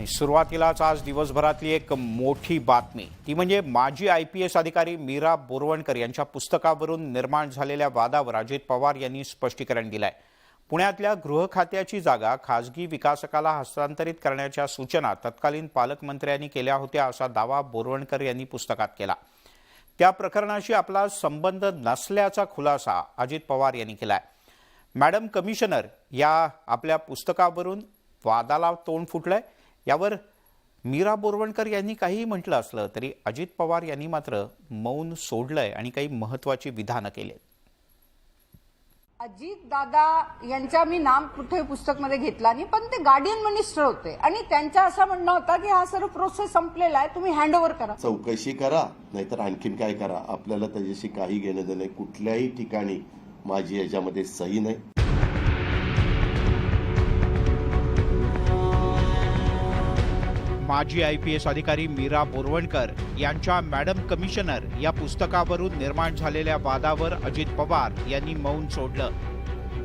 आणि सुरुवातीलाच आज दिवसभरातली एक मोठी बातमी ती म्हणजे माजी IPS अधिकारी मीरा बोरवणकर यांच्या पुस्तकावरून निर्माण झालेल्या वादावर अजित पवार यांनी स्पष्टीकरण दिलंय। पुण्यातल्या गृह खात्याची जागा खासगी विकासकाला हस्तांतरित करण्याच्या सूचना तत्कालीन पालकमंत्र्यांनी केल्या होत्या असा दावा बोरवणकर यांनी पुस्तकात केला। त्या प्रकरणाशी आपला संबंध नसल्याचा खुलासा अजित पवार यांनी केलाय। मॅडम कमिशनर या आपल्या पुस्तकावरून वादाला तोंड फुटलंय। यावर मीरा बोरवणकर यांनी काही म्हटलं असलं तरी अजित पवार यांनी मात्र मौन सोडलंय आणि काही महत्त्वाची विधानं केली। अजित दादा यांचा मी नाम कुठे पुस्तक मध्ये घेतला नाही, पण ते गार्डियन मिनिस्टर होते आणि त्यांचा असं म्हणणं होतं की हा सर्व प्रोसेस संपलेला आहे, तुम्ही हँडओव्हर करा, चौकशी करा, नाहीतर आणखीन काय करा, आपल्याला त्याच्याशी काही घेणं देणं नाही। कुठल्याही ठिकाणी माझी याच्यामध्ये सही नाही। माजी IPS अधिकारी मीरा बोरवणकर यांच्या मॅडम कमिशनर या पुस्तकावरून निर्माण झालेल्या वादावर अजित पवार यांनी मौन सोडलं।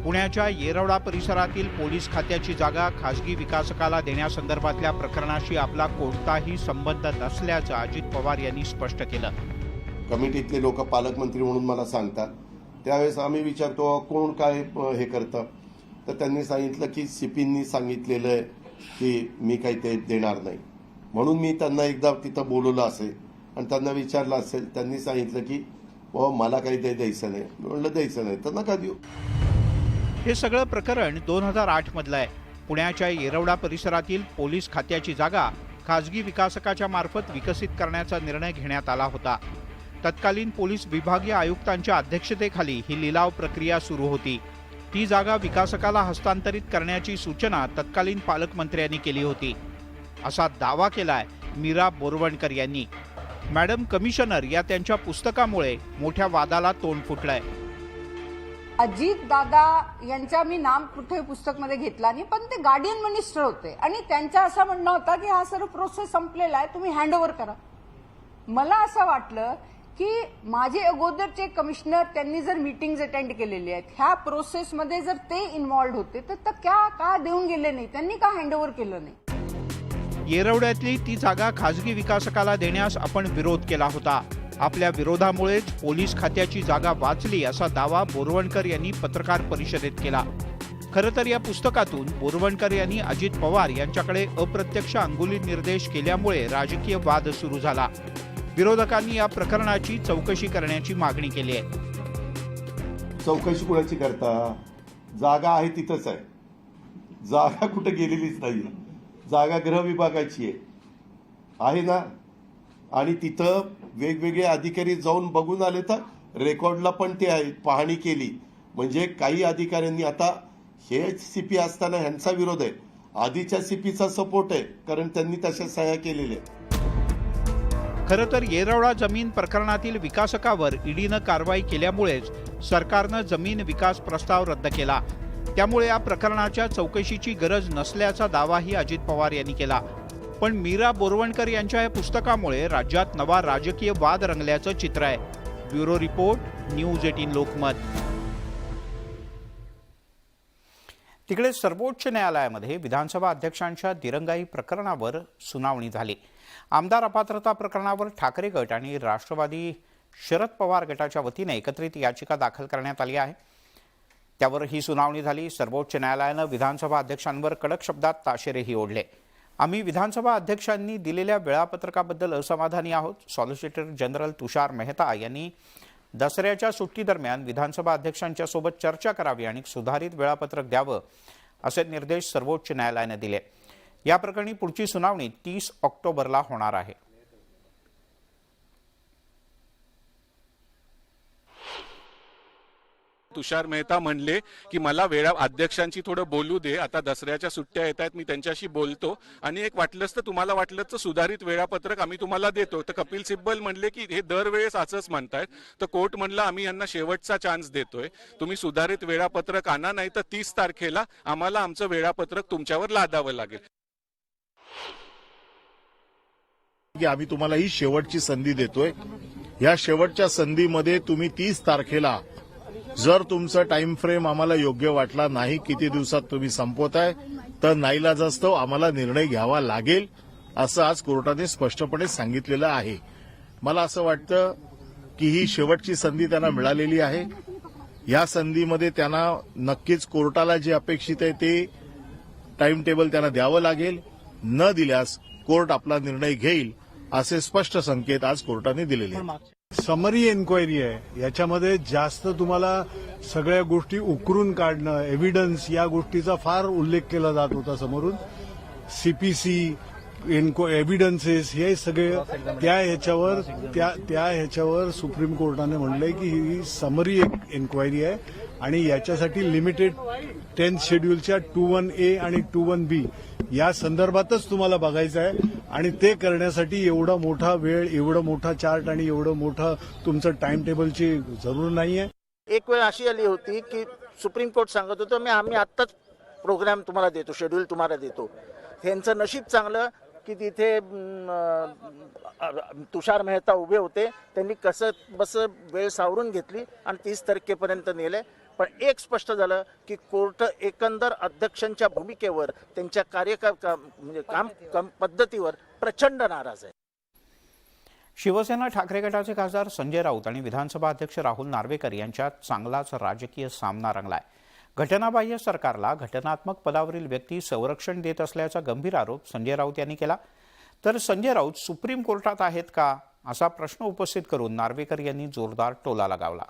पुण्याच्या येरवडा परिसरातील पोलीस खात्याची जागा खासगी विकासकाला देण्यासंदर्भातल्या प्रकरणाशी आपला कोणताही संबंध नसल्याचं अजित पवार यांनी स्पष्ट केलं। कमिटीतले लोक पालकमंत्री म्हणून मला सांगतात, त्यावेळेस आम्ही विचारतो कोण काय हे करतं, तर त्यांनी सांगितलं की CPंनी सांगितलेलं आहे की मी काही ते देणार नाही, म्हणून मी त्यांना एकदा तिथं बोलवलं असेल आणि त्यांना विचारलं असेल, त्यांनी सांगितलं की मला काही द्यायचं नाही। म्हणलं द्यायचं नाही तर नका देऊ। हे सगळं प्रकरण 2008 मधलं आहे। पुण्याच्या येरवडा परिसरातील पोलीस खात्याची जागा खासगी विकासकाच्या मार्फत विकसित करण्याचा निर्णय घेण्यात आला होता। तत्कालीन पोलीस विभागीय आयुक्तांच्या अध्यक्षतेखाली ही लिलाव प्रक्रिया सुरू होती। ती जागा विकासकाला हस्तांतरित करण्याची सूचना तत्कालीन पालकमंत्र्यांनी केली होती असा दावा केलाय मीरा बोरवणकर यांनी। मॅडम कमिशनर या त्यांच्या पुस्तकामुळे मोठ्या वादाला तोंड फुटलंय। अजित दादा यांचा मी नाम कुठे पुस्तक मध्ये घेतला नाही, पण ते गार्डियन मिनिस्टर होते आणि त्यांचा असं म्हणणं होतं की हा सर्व प्रोसेस संपलेला आहे, तुम्ही हँडओव्हर करा। मला असं वाटलं की माझे अगोदरचे कमिशनर त्यांनी जर मीटिंग्स अटेंड केलेली आहेत, ह्या प्रोसेसमध्ये जर ते इन्व्हॉल्ड होते तर का देऊन गेले नाही, त्यांनी का हँडओव्हर केलं नाही। येरवड्यातली ती जागा खासगी विकासकाला देण्यास आपण विरोध केला होता। आपल्या विरोधामुळेच पोलीस खात्याची जागा वाचली असा दावा बोरवणकर यांनी पत्रकार परिषदेत केला। खरं तर या पुस्तकातून बोरवणकर यांनी अजित पवार यांच्याकडे अप्रत्यक्ष अंगुली निर्देश केल्यामुळे राजकीय वाद सुरू झाला। विरोधकांनी या प्रकरणाची चौकशी करण्याची मागणी केली आहे। चौकशी कुणाची करता? जागा आहे तिथंच आहे, जागा कुठे गेलेलीच नाही। जागा गृह विभागाची आहे ना, आणि तिथं वेगवेगळे अधिकारी जाऊन बघून आले, तर रेकॉर्डला पण ते आहे, पाहणी केली। म्हणजे काही अधिकाऱ्यांनी, आता हे CP असताना ह्यांचा विरोध आहे, आधीच्या CPचा सपोर्ट आहे, कारण त्यांनी तशा सह्या केलेल्या आहेत। खरं तर येरवडा जमीन प्रकरणातील विकासकावर ईडीनं कारवाई केल्यामुळेच सरकारनं जमीन विकास प्रस्ताव रद्द केला। त्यामुळे या प्रकरणाच्या चौकशीची गरज नसल्याचा दावाही अजित पवार यांनी केला। पण मीरा बोरवणकर यांच्या या पुस्तकामुळे राज्यात नवा राजकीय वाद रंगल्याचं चित्र आहे। Bureau report, news 18 Lokmat. तिकडे सर्वोच्च न्यायालयामध्ये विधानसभा अध्यक्षांच्या दिरंगाई प्रकरणावर सुनावणी झाली। आमदार अपात्रता प्रकरणावर ठाकरे गट आणि राष्ट्रवादी शरद पवार गटाच्या वतीने एकत्रित याचिका दाखल करण्यात आली आहे। त्यावर ही सुनावणी झाली। सर्वोच्च न्यायालयानं विधानसभा अध्यक्षांवर कडक शब्दात ताशेरेही ओढले। आम्ही विधानसभा अध्यक्षांनी दिलेल्या वेळापत्रकाबद्दल असमाधानी आहोत। सॉलिसिटर जनरल तुषार मेहता यांनी दसऱ्याच्या सुट्टीदरम्यान विधानसभा अध्यक्षांच्या सोबत चर्चा करावी आणि सुधारित वेळापत्रक द्यावं असे निर्देश सर्वोच्च न्यायालयाने दिले। या प्रकरणी पुढची सुनावणी 30 ऑक्टोबरला होणार आहे। तुषार मेहता म्हणले की मला अध्यक्षांची थोडं बोलू दे, आता दसऱ्याच्या सुट्ट्या येत आहेत, मी त्यांच्याशी बोलतो आणि एक वाटलंच तर तुम्हाला वाटलंच तर सुधारित वेळापत्रक आम्ही तुम्हाला देतो। तर कपिल सिब्बल म्हणले की हे दरवेळेस असंच म्हणतायत, तर कोर्ट म्हणलं आम्ही यांना शेवटचा चान्स देतोय, तुम्ही सुधारित वेळापत्रक आणा, नाही तर 30 तारखेला आम्हाला आमचं वेळापत्रक तुमच्यावर लादावं लागेल। की आम्ही तुम्हाला ही शेवटची संधी देतोय, या शेवटच्या संधीमध्ये तुम्ही 30 तारखेला जर तुमचा टाइम फ्रेम आम्हाला योग्य वाटला नाही, किती दिवसात तुम्ही संपवताय तर नाईलाजास्तव आम्हाला निर्णय घ्यावा लागेल असं आज कोर्टाने स्पष्टपणे सांगितलेलं आहे. मला असं वाटतं की ही शेवटची संधी त्यांना मिळालेली आहे. या संधीमध्ये त्यांना नक्कीच कोर्टाला जे अपेक्षित आहे ते टाइम टेबल त्यांना द्यावं लागेल. न दिल्यास कोर्ट आपला निर्णय घेईल असे स्पष्ट संकेत आज कोर्टाने दिलेले आहेत. समरी एन्क्वायरी आहे, याच्यामध्ये जास्त तुम्हाला सगळ्या गोष्टी उकरून काढणं, एव्हिडन्स या गोष्टीचा फार उल्लेख केला जात होता समोरून. सीपीसी एव्हिडन्सेस हे सगळे त्या ह्याच्यावर सुप्रीम कोर्टाने म्हणलंय की ही समरी एन्क्वायरी आहे आणि याच्यासाठी लिमिटेड 10th शेड्यूलच्या 21A आणि 21B या संदर्भातच तुम्हाला बघायचं आहे आणि ते करण्यासाठी एवढा मोठा वेळ, एवढा मोठा चार्ट आणि एवढं मोठं तुमचं टाइम टेबलची जरूर नाहीये. एक वेळ अशी आली होती की सुप्रीम कोर्ट सांगत होतं आम्ही आत्ताच प्रोग्राम तुम्हाला देतो, शेड्यूल तुम्हाला देतो. त्यांचं नशीब चांगलं की तिथे तुषार मेहता उभे होते. त्यांनी कसं बस वेळ सावरून घेतली आणि 30 तारखेपर्यंत नेले. पण एक स्पष्ट झालं की कोर्ट एकंदर अध्यक्षांच्या भूमिकेवर, त्यांच्या म्हणजे काम पद्धतीवर प्रचंड नाराज आहे. शिवसेना ठाकरे गटाचे खासदार संजय राऊत आणि विधानसभा अध्यक्ष राहुल नार्वेकर यांच्यात चांगलाच राजकीय सामना रंगलाय. घटनाबाह्य सरकारला घटनात्मक पदावरील व्यक्ती संरक्षण देत असल्याचा गंभीर आरोप संजय राऊत यांनी केला. तर संजय राऊत सुप्रीम कोर्टात आहेत का असा प्रश्न उपस्थित करून नार्वेकर यांनी जोरदार टोला लगावला.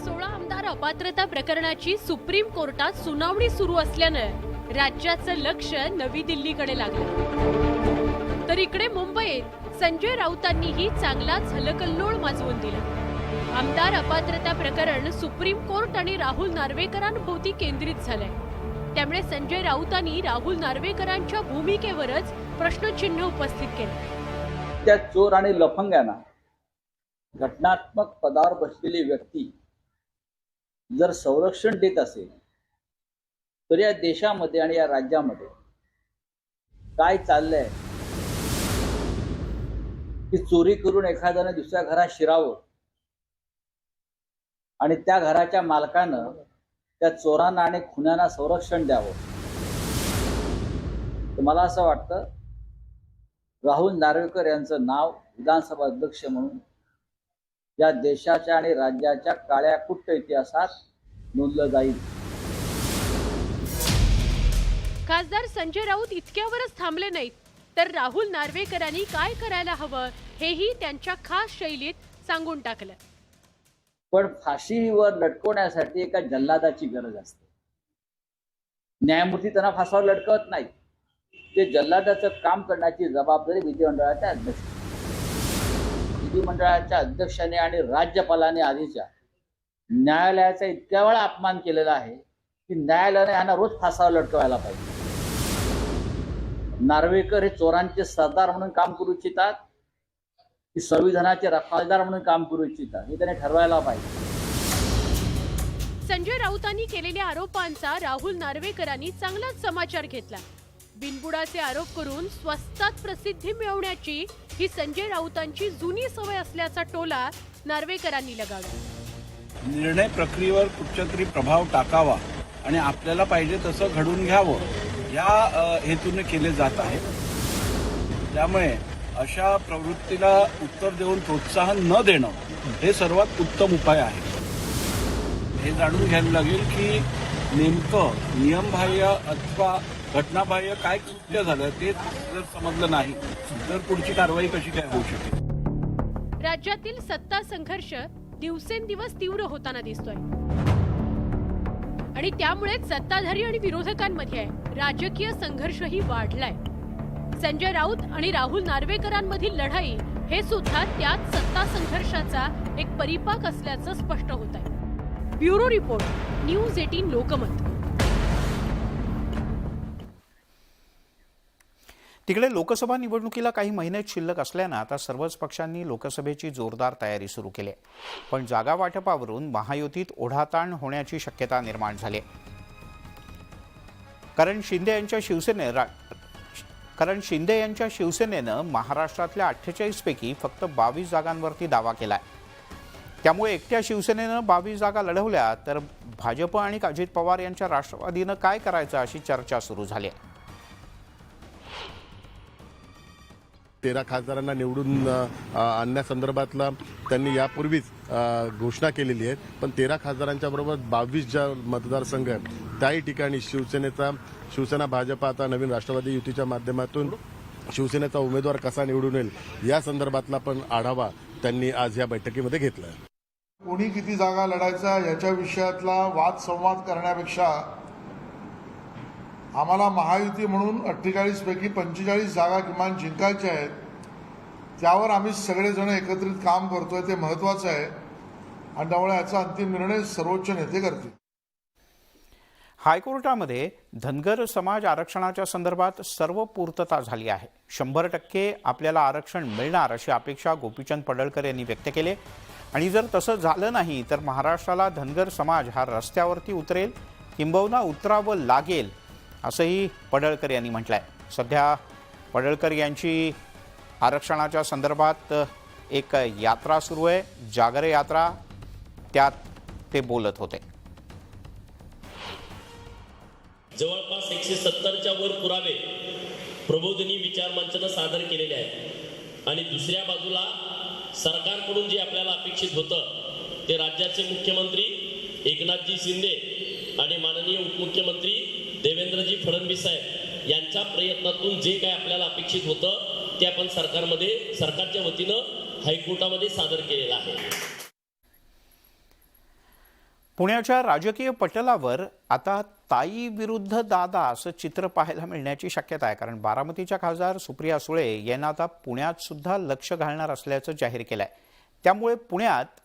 16 आमदार अपात्रता प्रकरणाची सुप्रीम कोर्टात सुनावणी सुरू असल्यानं राज्याचं लक्ष नवी दिल्लीकडे लागलं. तर इकडे मुंबईत संजय राऊतांनीही चांगलाच हलकल्लोळ माजवून दिला. आमदार अपात्रता प्रकरण सुप्रीम कोर्ट आणि राहुल नार्वेकरांभोवती केंद्रित झालंय. त्यामुळे संजय राऊतांनी राहुल नार्वेकरांच्या भूमिकेवरच प्रश्नचिन्ह उपस्थित केलं. त्या चोर आणि लफंग्यांना घटनात्मक पदावर बसलेली व्यक्ती जर संरक्षण देत असेल तर या देशामध्ये आणि या राज्यामध्ये काय चाललंय की चोरी करून एखाद्याने दुसऱ्या घरात शिरावं आणि त्या घराच्या मालकानं त्या चोरांना आणि खुन्यांना संरक्षण द्यावं. तर मला असं वाटतं राहुल नार्वेकर यांचं नाव विधानसभा अध्यक्ष म्हणून या देशाच्या आणि राज्याच्या काळ्या कुट्ट इतिहासात नोंदलं जाईल. खासदार संजय राऊत इतक्यावरच थांबले नाहीत, तर राहुल नार्वेकरांनी काय करायला हवं हेही त्यांच्या खास शैलीत सांगून टाकलं. पण फाशीवर लटकवण्यासाठी एका जल्लादाची गरज असते. न्यायमूर्ती त्यांना फासावर लटकवत नाहीत. ते जल्लादाचं काम करण्याची जबाबदारी विधिमंडळाच्या अध्यक्ष, विधिमंडळाच्या अध्यक्षाने आणि राज्यपालाने आधीच्या न्यायालयाचा इतक्या वेळा अपमान केलेला आहे की न्यायालयाने यांना रोज फासावर लटकवायला पाहिजे. नार्वेकर हे चोरांचे सरदार म्हणून काम करू इच्छितात की संविधानाचे रखवालदार म्हणून काम करू इच्छितात हे त्याने ठरवायला पाहिजे. संजय राऊतांनी केलेल्या आरोपांचा राहुल नार्वेकरांनी चांगलाच समाचार घेतला. बिनबुडाचे आरोप करून स्वस्तात प्रसिद्धी मिळवण्याची ही संजय राऊतांची जुनी सवय असल्याचा टोला नार्वेकरांनी लगावला. निर्णय प्रक्रियेवर कुठच्यातरी प्रभाव टाकावा आणि आपल्याला पाहिजे तसं घडून घ्यावं या हेतूने केले जात आहे. त्यामुळे अशा प्रवृत्तीला उत्तर देऊन प्रोत्साहन न देणं हे सर्वात उत्तम उपाय आहे. हे जाणून घ्यायला लागेल की नेमकं नियमबाह्य अथवा घटनाबाह्य काय कृत्य झालं ते जर समजलं नाही तर पुढची कारवाई कशी काय होऊ शकेल. राज्यातील सत्ता संघर्ष दिवसेंदिवस तीव्र होताना दिसतोय आणि त्यामुळेच सत्ताधारी आणि विरोधकांमध्ये राजकीय संघर्षही वाढलाय. संजय राऊत आणि राहुल नार्वेकरांमधील लढाई हे सुद्धा त्याच सत्ता संघर्षाचा एक परिपाक असल्याचं स्पष्ट होत आहे. Bureau report, news 18 Lokmat. तिकडे लोकसभा निवडणुकीला काही महिनेच शिल्लक असल्यानं आता सर्वच पक्षांनी लोकसभेची जोरदार तयारी सुरू केली आहे. पण जागा वाटपावरून महायुतीत ओढाताण होण्याची शक्यता निर्माण झाली आहे. कारण शिंदे यांच्या शिवसेनेनं महाराष्ट्रातल्या 48 पैकी फक्त 22 जागांवरती दावा केलाय. त्यामुळे एकट्या शिवसेनेनं 22 जागा लढवल्या तर भाजप आणि अजित पवार यांच्या राष्ट्रवादीनं काय करायचं अशी चर्चा सुरू झाली आहे. 13 खासदारांना निवडून आणण्यासंदर्भातला त्यांनी यापूर्वीच घोषणा केलेली आहे. पण 13 खासदारांच्या बरोबर 22 ज्या मतदारसंघ आहेत त्याही ठिकाणी शिवसेना भाजप आता नवीन राष्ट्रवादी युतीच्या माध्यमातून शिवसेनेचा उमेदवार कसा निवडून येईल या संदर्भातला पण आढावा त्यांनी आज या बैठकीमध्ये घेतला. कोणी किती जागा लढायचा याच्या विषयातला वाद संवाद करण्यापेक्षा आम्हाला महायुती म्हणून 48 पैकी 45 जागा किमान जिंकायच्या आहेत. त्यावर आम्ही सगळेजण एकत्रित काम करतोय, ते महत्वाचं आहे आणि त्यामुळे याचा अंतिम निर्णय सर्वोच्च नेते करतील. हायकोर्टामध्ये धनगर समाज आरक्षणाच्या संदर्भात सर्व पूर्तता झाली आहे. 100% आपल्याला आरक्षण मिळणार अशी अपेक्षा गोपीचंद पडळकर यांनी व्यक्त केली आणि जर तसं झालं नाही तर महाराष्ट्राला धनगर समाज हा रस्त्यावरती उतरेल, किंबहुना उतरावं लागेल असंही पडळकर यांनी म्हटलंय. सध्या पडळकर यांची आरक्षणाच्या संदर्भात एक यात्रा सुरू आहे, जागर यात्रा, त्यात ते बोलत होते. जवळपास 170च्या वर पुरावे प्रबोधिनी विचार मंचानं सादर केलेले आहेत आणि दुसऱ्या बाजूला सरकारकडून जे आपल्याला अपेक्षित होतं ते राज्याचे मुख्यमंत्री एकनाथजी शिंदे आणि माननीय उपमुख्यमंत्री देवेंद्रजी फडणवीस साहेब यांच्या प्रयत्नातून जे काय आपल्याला अपेक्षित होतं ते आपण सरकारच्या वतीनं हायकोर्टामध्ये सादर केलेलं आहे. पुण्याच्या राजकीय पटलावर आता ताई विरुद्ध दादा असं चित्र पाहायला मिळण्याची शक्यता आहे. कारण बारामतीच्या खासदार सुप्रिया सुळे यांना आता पुण्यात सुद्धा लक्ष घालणार असल्याचं जाहीर केलं आहे. त्यामुळे पुण्यात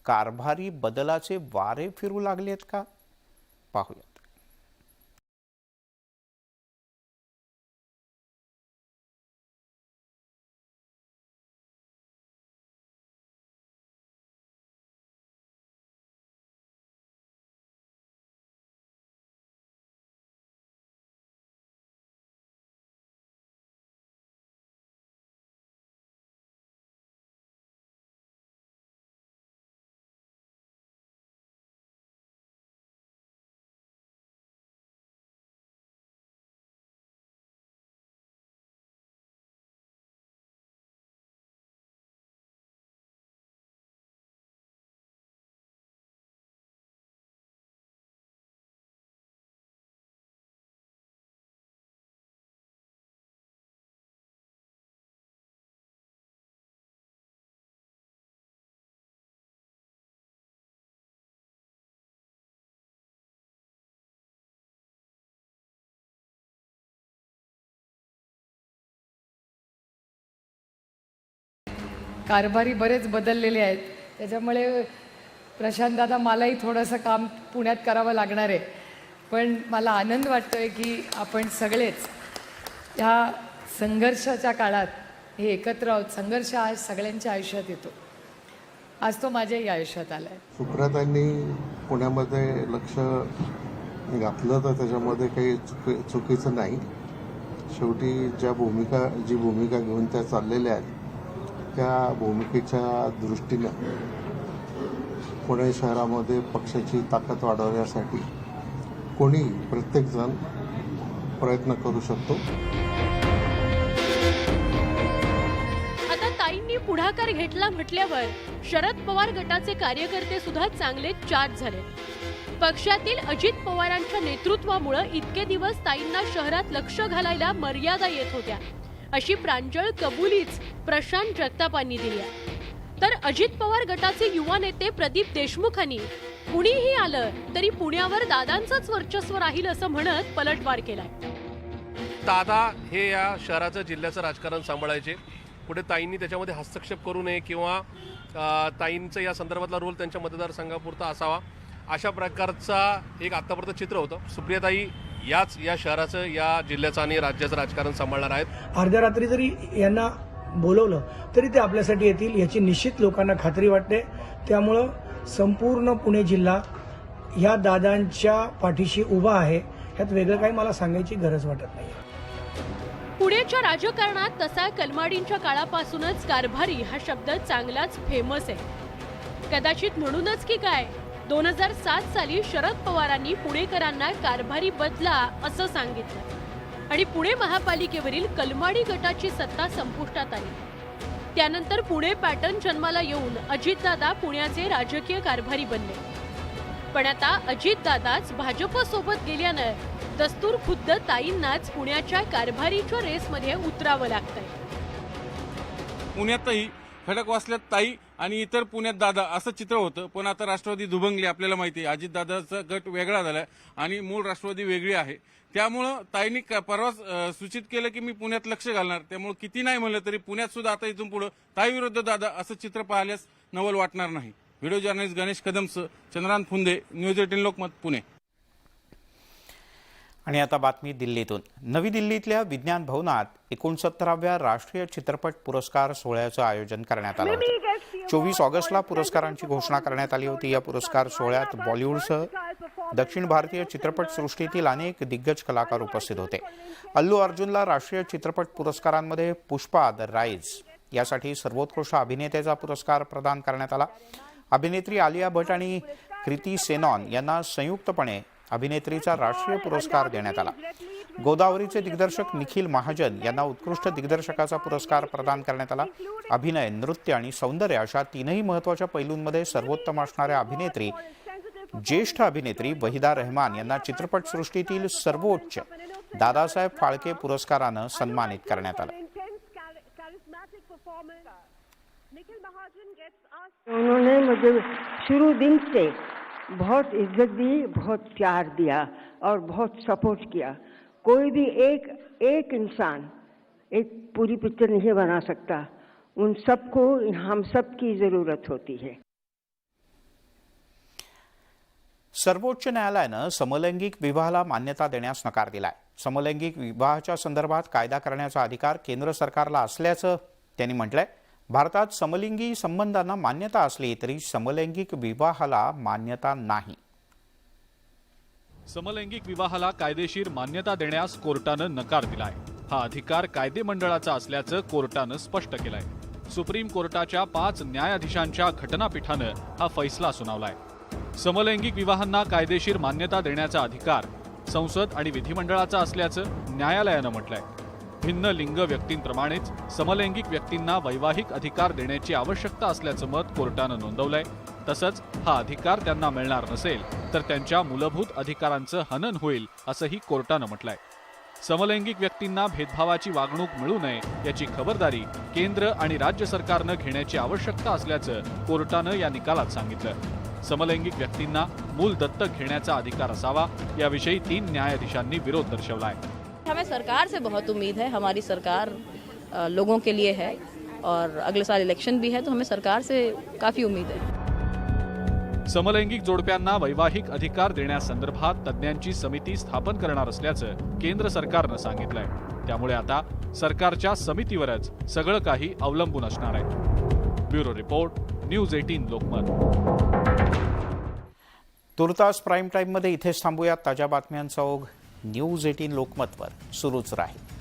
कारभारी बदलाचे वारे फिरू लागलेत का, पाहूयात. कारभारी बरेच बदललेले आहेत, त्याच्यामुळे प्रशांतदादा मलाही थोडंसं काम पुण्यात करावं लागणार आहे. पण मला आनंद वाटतोय की आपण सगळेच ह्या संघर्षाच्या काळात हे एकत्र आहोत. संघर्ष आज सगळ्यांच्या आयुष्यात येतो, आज तो माझ्याही आयुष्यात आला आहे. सुप्रियाताईंनी पुण्यामध्ये लक्ष घातलं तर त्याच्यामध्ये काही चुकीचं नाही. शेवटी जी भूमिका घेऊन त्या चाललेल्या आहेत त्या भूमिकेच्या दृष्टीनं पुणे शहरामध्ये पक्षाची ताकद वाढवण्यासाठी प्रत्येकजण प्रयत्न करू शकतो. आता ताईंनी पुढाकार घेतला म्हटल्यावर शरद पवार गटाचे कार्यकर्ते सुद्धा चांगले चार्ज झाले. पक्षातील अजित पवारांच्या नेतृत्वामुळे इतके दिवस ताईंना शहरात लक्ष घालायला मर्यादा येत होत्या अशी प्रांजळ कबुलीच प्रशांत जगतापांनी दिली आहे. तर अजित पवार गटाचे युवा नेते प्रदीप देशमुखांनी कुणीही आलं तरी पुण्यावर दादांचंच वर्चस्व राहील असं म्हणत पलटवार केलाय. दादा हे या शहराचं जिल्ह्याचं राजकारण सांभाळायचे, पुढे ताईंनी त्याच्यामध्ये हस्तक्षेप करू नये किंवा ताईंचं या संदर्भातला रोल त्यांच्या मतदारसंघापुरता असावा, अशा प्रकारचा एक आतापर्यंत चित्र होतं. सुप्रियाताई या शहराचं, या जिल्ह्याचं आणि राज्याचं राजकारण सांभाळणार आहेत. अर्ध्या रात्री जरी यांना बोलवलं तरी ते आपल्यासाठी येतील याची निश्चित लोकांना खात्री वाटते. त्यामुळं संपूर्ण पुणे जिल्हा ह्या दादांच्या पाठीशी उभा आहे, ह्यात वेगळं काही मला सांगायची गरज वाटत नाही. पुण्याच्या राजकारणात तसा कलमाडींच्या काळापासूनच कारभारी हा शब्द चांगलाच फेमस आहे. कदाचित म्हणूनच की काय 2007 साली शरद पवारांनी पुणेकरांना कारभारी बदला असं सांगितलं आणि पुणे महापालिकेवरील कलमाडी गटाची सत्ता संपुष्टात आली. त्यानंतर पुणे पॅटर्न जन्माला येऊन अजितदादा पुण्याचे राजकीय कारभारी बनले. पण आता अजितदादाच भाजपसोबत गेल्यानं दस्तूर खुद्द ताईंनाच पुण्याच्या कारभारीच्या रेसमध्ये उतरावं लागतंय. पुण्यातही खडकवासल्यात ताई आणि इतर पुण्यात दादा असं चित्र होतं, पण आता राष्ट्रवादी दुभंगली. आपल्याला माहिती आहे अजितदादाचा गट वेगळा झालाय आणि मूळ राष्ट्रवादी वेगळी आहे. त्यामुळं ताईंनी परवाच सूचित केलं की मी पुण्यात लक्ष घालणार. त्यामुळे किती नाही म्हणलं तरी पुण्यात सुद्धा आता इथून पुढे ताई विरुद्ध दादा असं चित्र पाहिल्यास नवल वाटणार नाही. व्हिडिओ जर्नलिस्ट गणेश कदमसह चंद्रांत फुंदे, न्यूज 18 लोकमत, पुणे. आणि आता बातमी दिल्लीतून. नवी दिल्लीतल्या विज्ञान भवनात 69व्या राष्ट्रीय चित्रपट पुरस्कार सोहळ्याचं आयोजन करण्यात आलं होतं. 24 ऑगस्टला पुरस्कारांची घोषणा करण्यात आली होती. या पुरस्कार सोहळ्यात बॉलिवूडसह दक्षिण भारतीय चित्रपटसृष्टीतील अनेक दिग्गज कलाकार उपस्थित होते. अल्लू अर्जुनला राष्ट्रीय चित्रपट पुरस्कारांमध्ये पुष्पा द राईज यासाठी सर्वोत्कृष्ट अभिनेत्याचा पुरस्कार प्रदान करण्यात आला. अभिनेत्री आलिया भट आणि कृती सेनॉन यांना संयुक्तपणे अभिनेत्रीचा राष्ट्रीय पुरस्कार देण्यात आला. गोदावरीचे दिग्दर्शक निखिल महाजन यांना उत्कृष्ट दिग्दर्शकाचा पुरस्कार प्रदान करण्यात आला. अभिनय, नृत्य आणि सौंदर्य अशा तीनही महत्त्वाच्या पैलूंमध्ये सर्वोत्तम असणाऱ्या अभिनेत्री ज्येष्ठ अभिनेत्री वहिदा रहमान यांना चित्रपटसृष्टीतील सर्वोच्च दादासाहेब फाळके पुरस्कारानं सन्मानित करण्यात आलं. उन्होंने मुझे शुरू दिन से बहुत इज्जत दी, बहुत प्यार दिया और बहुत सपोर्ट किया. कोई भी एक इंसान एक पूरी पिक्चर नहीं बना सकता. उन सबको हम सब की जरूरत होती है. सर्वोच्च न्यायालयानं समलैंगिक विवाहाला मान्यता देण्यास नकार दिलाय. समलैंगिक विवाहाच्या संदर्भात कायदा करण्याचा अधिकार केंद्र सरकारला असल्याचं त्यांनी म्हटलंय. भारतात समलिंगी संबंधांना मान्यता असली तरी समलैंगिक विवाहाला मान्यता नाही. समलैंगिक विवाहाला कायदेशीर मान्यता देण्यास कोर्टानं नकार दिलाय. हा अधिकार कायदेमंडळाचा असल्याचं कोर्टानं स्पष्ट केलंय. सुप्रीम कोर्टाच्या 5 न्यायाधीशांच्या घटनापीठानं हा फैसला सुनावलाय. समलैंगिक विवाहांना कायदेशीर मान्यता देण्याचा अधिकार संसद आणि विधिमंडळाचा असल्याचं न्यायालयानं म्हटलंय. भिन्न लिंग व्यक्तींप्रमाणेच समलैंगिक व्यक्तींना वैवाहिक अधिकार देण्याची आवश्यकता असल्याचं मत कोर्टानं नोंदवलंय. तसंच हा अधिकार त्यांना मिळणार नसेल तर त्यांच्या मूलभूत अधिकारांचं हनन होईल असंही कोर्टानं म्हटलंय. समलैंगिक व्यक्तींना भेदभावाची वागणूक मिळू नये याची खबरदारी केंद्र आणि राज्य सरकारनं घेण्याची आवश्यकता असल्याचं कोर्टानं या निकालात सांगितलं. समलैंगिक व्यक्तींना मूल दत्तक घेण्याचा अधिकार असावा याविषयी 3 न्यायाधीशांनी विरोध दर्शवलाय. हमें सरकार से बहुत उम्मीद है. हमारी सरकार लोगों के लिए है और अगले साल इलेक्शन भी है, तो हमें सरकार से काफी उम्मीद है. समलैंगिक जोडप्यांना वैवाहिक अधिकार देण्यासंदर्भात तज्ज्ञांची समिती स्थापन करणार असल्याचं केंद्र सरकारनं सांगितलंय. त्यामुळे आता सरकारच्या समितीवरच सगळं काही अवलंबून असणार आहे. Bureau report, news 18 Lokmat. तुर्तास प्राईम टाईममध्ये इथेच थांबूयात. ताज्या बातम्यांचा ओघ न्यूज 18 लोकमतवर सुरूच राहील.